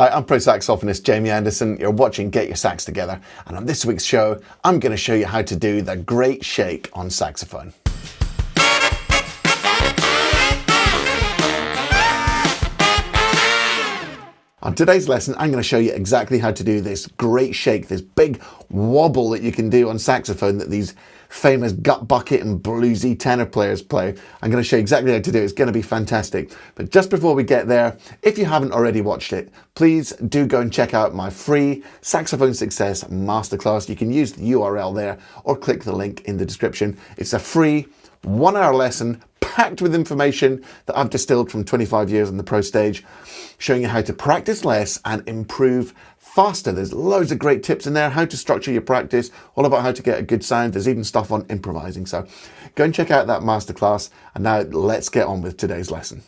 Hi, I'm pro saxophonist Jamie Anderson. You're watching Get Your Sax Together, and on this week's show, I'm going to show you how to do the great shake on saxophone. On today's lesson, I'm going to show you exactly how to do this great shake, this big wobble that you can do on saxophone that these famous gut bucket and bluesy tenor players play. I'm going to show you exactly how to do it. It's going to be fantastic. But just before we get there, if you haven't already watched it, please do go and check out my free Saxophone Success Masterclass. You can use the URL there or click the link in the description. It's a free 1-hour lesson packed with information that I've distilled from 25 years on the pro stage, showing you how to practice less and improve faster. There's loads of great tips in there, how to structure your practice, all about how to get a good sound. There's even stuff on improvising. So go and check out that masterclass. And now let's get on with today's lesson.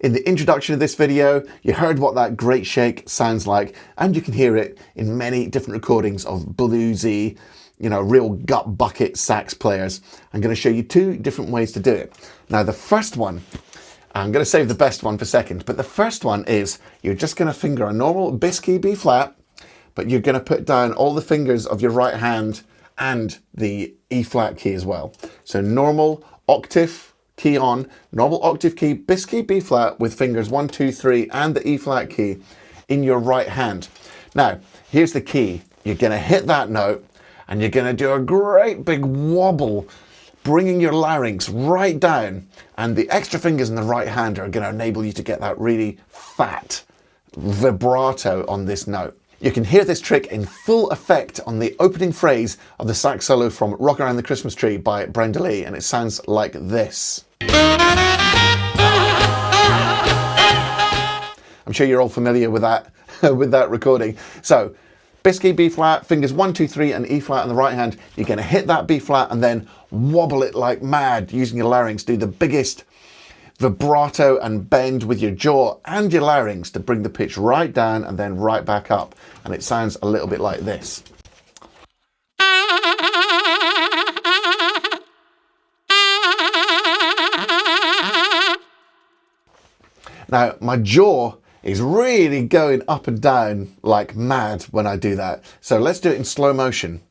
In the introduction of this video, you heard what that great shake sounds like, and you can hear it in many different recordings of bluesy, real gut bucket sax players. I'm going to show you 2 different ways to do it. Now, the first one, I'm going to save the best one for second, but the first one is you're just going to finger a normal bass key B flat, but you're going to put down all the fingers of your right hand and the E flat key as well. So normal octave key on, normal octave key, bass key B flat with fingers 1, 2, 3 and the E flat key in your right hand. Now, here's the key. You're going to hit that note and you're going to do a great big wobble, bringing your larynx right down, and the extra fingers in the right hand are going to enable you to get that really fat vibrato on this note. You can hear this trick in full effect on the opening phrase of the sax solo from Rock Around the Christmas Tree by Brenda Lee, and it sounds like this. I'm sure you're all familiar with that, with that recording. So, bass key B flat, fingers 1, 2, 3 and E flat on the right hand. You're going to hit that B flat and then wobble it like mad using your larynx. Do the biggest vibrato and bend with your jaw and your larynx to bring the pitch right down and then right back up. And it sounds a little bit like this. Now, my jaw is really going up and down like mad when I do that. So let's do it in slow motion.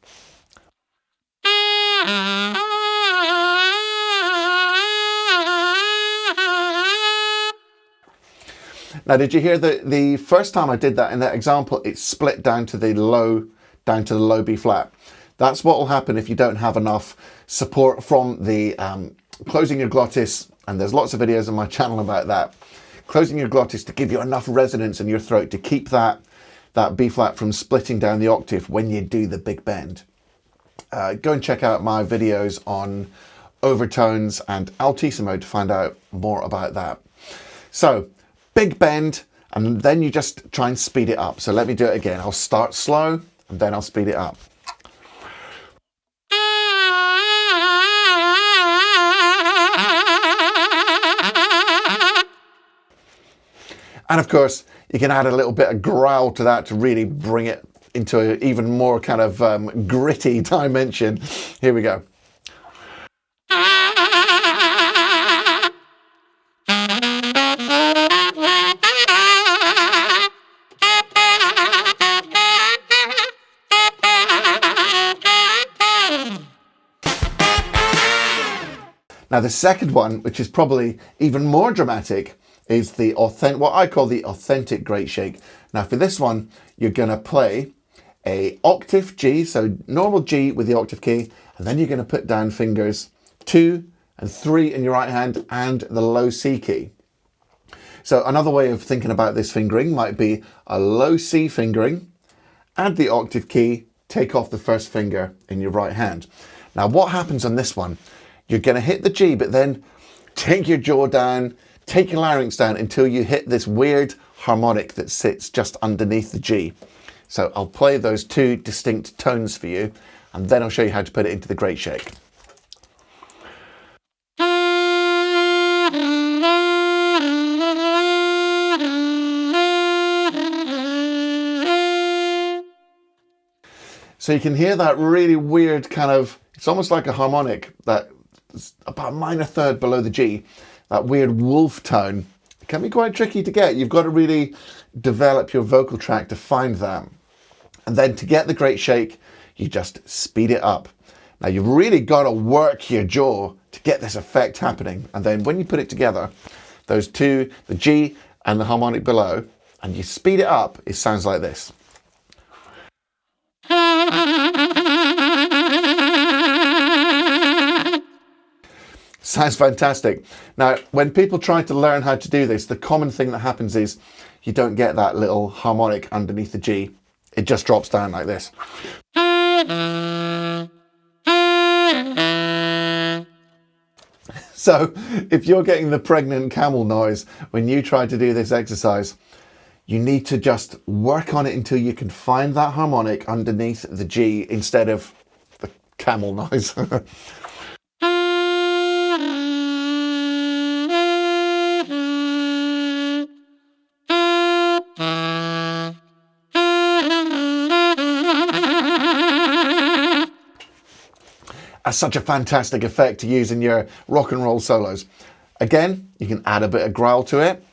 Now, did you hear that the first time I did that in that example, it split down to the low B flat? That's what will happen if you don't have enough support from the closing your glottis, and there's lots of videos on my channel about that. Closing your glottis to give you enough resonance in your throat to keep that B flat from splitting down the octave when you do the big bend. Go and check out my videos on overtones and altissimo to find out more about that. So, big bend, and then you just try and speed it up. So let me do it again. I'll start slow and then I'll speed it up. And of course, you can add a little bit of growl to that to really bring it into an even more kind of gritty dimension. Here we go. Now, the second one, which is probably even more dramatic, is the what I call the authentic great shake. Now, for this one, you're going to play a octave G, so normal G with the octave key, and then you're going to put down fingers 2 and 3 in your right hand and the low C key. So another way of thinking about this fingering might be a low C fingering, add the octave key, take off the first finger in your right hand. Now, what happens on this one? You're going to hit the G, but then take your jaw down, take your larynx down until you hit this weird harmonic that sits just underneath the G. So I'll play those 2 distinct tones for you, and then I'll show you how to put it into the great shake. So you can hear that really weird kind of, it's almost like a harmonic that's about a minor third below the G, that weird wolf tone can be quite tricky to get. You've got to really develop your vocal track to find that. And then to get the great shake, you just speed it up. Now you've really got to work your jaw to get this effect happening. And then when you put it together, those two, the G and the harmonic below, and you speed it up, it sounds like this. Sounds fantastic. Now, when people try to learn how to do this, the common thing that happens is you don't get that little harmonic underneath the G. It just drops down like this. So if you're getting the pregnant camel noise when you try to do this exercise, you need to just work on it until you can find that harmonic underneath the G instead of the camel noise. That's such a fantastic effect to use in your rock and roll solos. Again, you can add a bit of growl to it.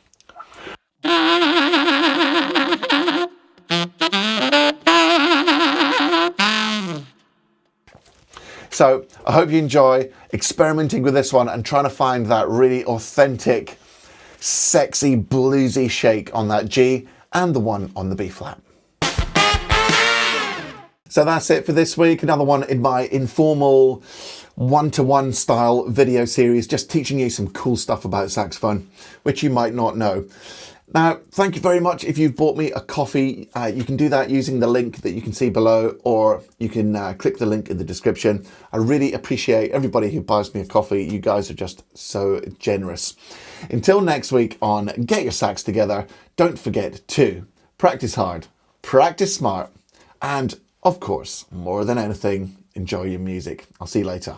So I hope you enjoy experimenting with this one and trying to find that really authentic, sexy, bluesy shake on that G and the one on the B flat. So that's it for this week. Another one in my informal one-to-one style video series, just teaching you some cool stuff about saxophone, which you might not know. Now, thank you very much. If you've bought me a coffee, you can do that using the link that you can see below, or you can click the link in the description. I really appreciate everybody who buys me a coffee. You guys are just so generous. Until next week on Get Your Sax Together, don't forget to practice hard, practice smart, and of course, more than anything, enjoy your music. I'll see you later.